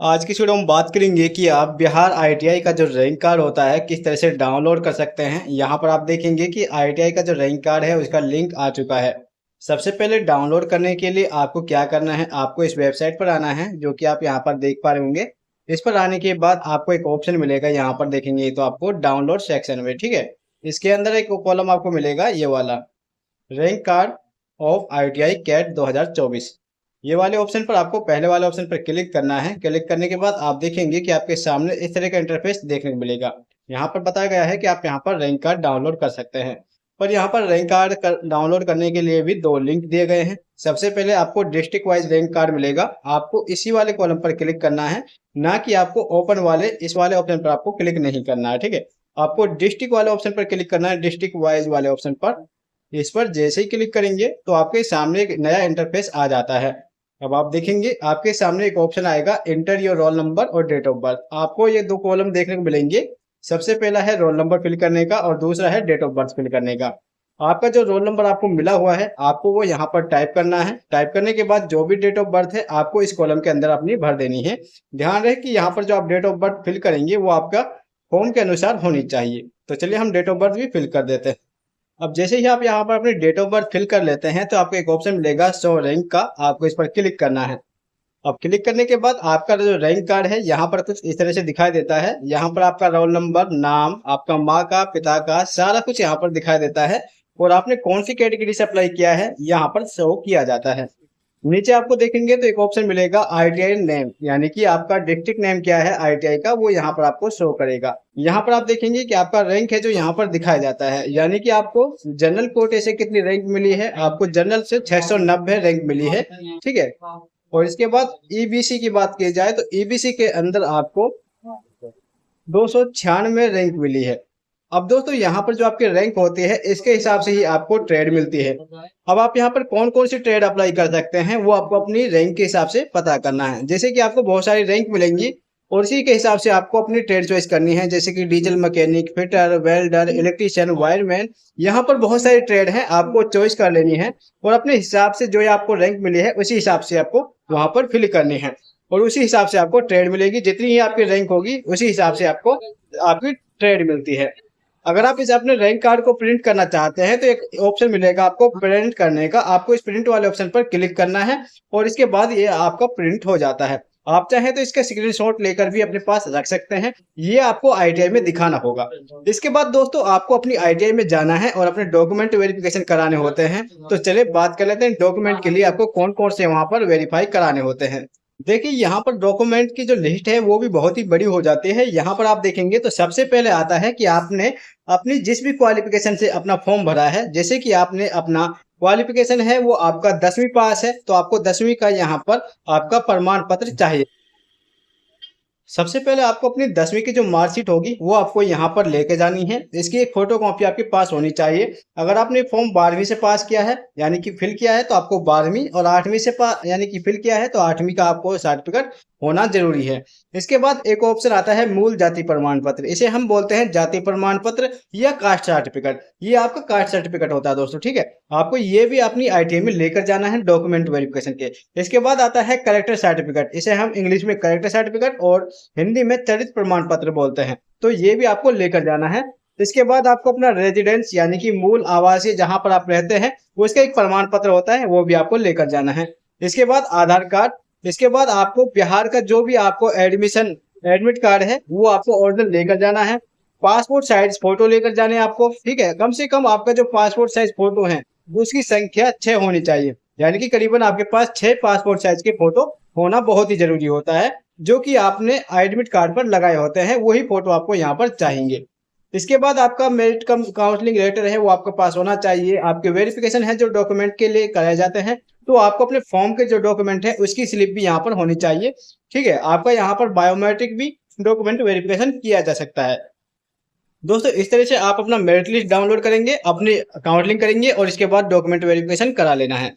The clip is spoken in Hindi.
आज की वीडियो में बात करेंगे कि आप बिहार आईटीआई का जो रैंक कार्ड होता है किस तरह से डाउनलोड कर सकते हैं। यहाँ पर आप देखेंगे कि आईटीआई का जो रैंक कार्ड है उसका लिंक आ चुका है। सबसे पहले डाउनलोड करने के लिए आपको क्या करना है, आपको इस वेबसाइट पर आना है जो कि आप यहाँ पर देख पा रहे होंगे। इस पर आने के बाद आपको एक ऑप्शन मिलेगा, यहाँ पर देखेंगे तो आपको डाउनलोड सेक्शन में, ठीक है। इसके अंदर एक कॉलम आपको मिलेगा ये वाला, rank card of ITI CAT 2024। ये वाले ऑप्शन पर आपको पहले वाले ऑप्शन पर क्लिक करना है। क्लिक करने के बाद आप देखेंगे कि आपके सामने इस तरह का इंटरफेस देखने को मिलेगा। यहाँ पर बताया गया है कि आप यहाँ पर रैंक कार्ड डाउनलोड कर सकते हैं। पर यहाँ पर रैंक कार्ड डाउनलोड करने के लिए भी दो लिंक दिए गए हैं। सबसे पहले आपको डिस्ट्रिक्ट वाइज रैंक कार्ड मिलेगा, आपको इसी वाले कॉलम पर क्लिक करना है, ना कि आपको ओपन वाले इस वाले ऑप्शन पर आपको क्लिक नहीं करना है, ठीक है। आपको डिस्ट्रिक्ट वाले ऑप्शन पर क्लिक करना है, डिस्ट्रिक्ट वाइज वाले ऑप्शन पर। इस पर जैसे ही क्लिक करेंगे तो आपके सामने एक नया इंटरफेस आ जाता है। अब आप देखेंगे आपके सामने एक ऑप्शन आएगा, एंटर योर रोल नंबर और डेट ऑफ बर्थ। आपको ये दो कॉलम देखने को मिलेंगे। सबसे पहला है रोल नंबर फिल करने का और दूसरा है डेट ऑफ बर्थ फिल करने का। आपका जो रोल नंबर आपको मिला हुआ है आपको वो यहाँ पर टाइप करना है। टाइप करने के बाद जो भी डेट ऑफ बर्थ है आपको इस कॉलम के अंदर अपनी भर देनी है। ध्यान रहे कि यहाँ पर जो आप डेट ऑफ बर्थ फिल करेंगे वो आपका फॉर्म के अनुसार होनी चाहिए। तो चलिए हम डेट ऑफ बर्थ भी फिल कर देते हैं। अब जैसे ही आप यहाँ पर अपनी डेट ऑफ बर्थ फिल कर लेते हैं तो आपको एक ऑप्शन मिलेगा शो रैंक का, आपको इस पर क्लिक करना है। अब क्लिक करने के बाद आपका जो रैंक कार्ड है यहाँ पर कुछ इस तरह से दिखाई देता है। यहाँ पर आपका रोल नंबर, नाम, आपका माँ का, पिता का, सारा कुछ यहाँ पर दिखाई देता है और आपने कौन सी कैटेगरी से अप्लाई किया है यहाँ पर शो किया जाता है। नीचे आपको देखेंगे तो एक ऑप्शन मिलेगा आईटीआई नेम, यानी कि आपका डिस्ट्रिक्ट नेम क्या है आईटीआई का वो यहाँ पर आपको शो करेगा। यहाँ पर आप देखेंगे कि आपका रैंक है जो यहाँ पर दिखाया जाता है, यानी कि आपको जनरल कोटे से कितनी रैंक मिली है। आपको जनरल से 690 रैंक मिली है, ठीक है। और इसके बाद ईबीसी की बात की जाए तो ईबीसी के अंदर आपको 296 रैंक मिली है। अब दोस्तों यहाँ पर जो आपके रैंक होते हैं इसके हिसाब से ही आपको ट्रेड मिलती है। अब आप यहाँ पर कौन कौन सी ट्रेड अप्लाई कर सकते हैं वो आपको अपनी रैंक के हिसाब से पता करना है। जैसे कि आपको बहुत सारी रैंक मिलेंगी और इसी के हिसाब से आपको अपनी ट्रेड चॉइस करनी है, जैसे कि diesel mechanic, fitter, welder, electrician, wireman. यहाँ पर बहुत सारी ट्रेड है, आपको चॉइस कर लेनी है और अपने हिसाब से जो आपको रैंक मिली है उसी हिसाब से आपको वहां पर फिल करनी है और उसी हिसाब से आपको ट्रेड मिलेगी। जितनी ही आपकी रैंक होगी उसी हिसाब से आपको आपकी ट्रेड मिलती है। अगर आप इस अपने रैंक कार्ड को प्रिंट करना चाहते हैं तो एक ऑप्शन मिलेगा आपको प्रिंट करने का। आपको इस प्रिंट वाले ऑप्शन पर क्लिक करना है और इसके बाद ये आपका प्रिंट हो जाता है। आप चाहें तो इसका स्क्रीनशॉट लेकर भी अपने पास रख सकते हैं, ये आपको आईटीआई में दिखाना होगा। इसके बाद दोस्तों आपको अपनी आईटीआई में जाना है और अपने डॉक्यूमेंट वेरिफिकेशन कराने होते हैं। तो चलिए बात कर लेते हैं डॉक्यूमेंट के लिए आपको कौन कौन से वहां पर वेरीफाई कराने होते हैं। देखिए यहाँ पर डॉक्यूमेंट की जो लिस्ट है वो भी बहुत ही बड़ी हो जाती है। यहाँ पर आप देखेंगे तो सबसे पहले आता है कि आपने अपनी जिस भी क्वालिफिकेशन से अपना फॉर्म भरा है, जैसे कि आपने अपना क्वालिफिकेशन है वो आपका 10वीं पास है तो आपको 10वीं का यहाँ पर आपका प्रमाण पत्र चाहिए। सबसे पहले आपको अपनी 10वीं की जो मार्कशीट होगी वो आपको यहाँ पर लेके जानी है। इसकी एक फोटो कॉपी आपके पास होनी चाहिए। अगर आपने फॉर्म 12वीं से पास किया है यानी कि फिल किया है तो आपको 12वीं, और 8वीं से यानी कि फिल किया है तो 8वीं का आपको सर्टिफिकेट होना जरूरी है। इसके बाद एक ऑप्शन आता है मूल जाति प्रमाण पत्र, इसे हम बोलते हैं जाति प्रमाण पत्र या कास्ट सर्टिफिकेट। ये आपका कास्ट सर्टिफिकेट होता है दोस्तों, ठीक है। आपको ये भी अपनी आईटीआई में लेकर जाना है डॉक्यूमेंट वेरिफिकेशन के। इसके बाद आता है करेक्टर सर्टिफिकेट, इसे हम इंग्लिश में करेक्टर सर्टिफिकेट और हिंदी में चरित्र प्रमाण पत्र बोलते हैं, तो ये भी आपको लेकर जाना है। इसके बाद आपको अपना रेजिडेंस यानी कि मूल आवासीय जहां पर आप रहते हैं वो इसका एक प्रमाण पत्र होता है, वो भी आपको लेकर जाना है। इसके बाद आधार कार्ड। इसके बाद आपको बिहार का जो भी आपको एडमिट कार्ड है वो आपको ओरिजिनल लेकर जाना है। पासपोर्ट साइज फोटो लेकर जाने आपको, ठीक है। कम से कम आपका जो पासपोर्ट साइज फोटो है उसकी संख्या 6 होनी चाहिए, यानी कि करीबन आपके पास 6 पासपोर्ट साइज के फोटो होना बहुत ही जरूरी होता है, जो कि आपने एडमिट कार्ड पर लगाए होते हैं वही फोटो आपको यहाँ पर चाहिए। इसके बाद आपका मेरिट कम काउंसलिंग लेटर है वो आपके पास होना चाहिए। आपके वेरिफिकेशन है जो डॉक्यूमेंट के लिए कराए जाते हैं तो आपको अपने फॉर्म के जो डॉक्यूमेंट है उसकी स्लिप भी यहाँ पर होनी चाहिए, ठीक है। आपका यहाँ पर बायोमेट्रिक भी डॉक्यूमेंट वेरिफिकेशन किया जा सकता है। दोस्तों इस तरह से आप अपना मेरिट लिस्ट डाउनलोड करेंगे, अपनी काउंसलिंग करेंगे और इसके बाद डॉक्यूमेंट वेरिफिकेशन करा लेना है।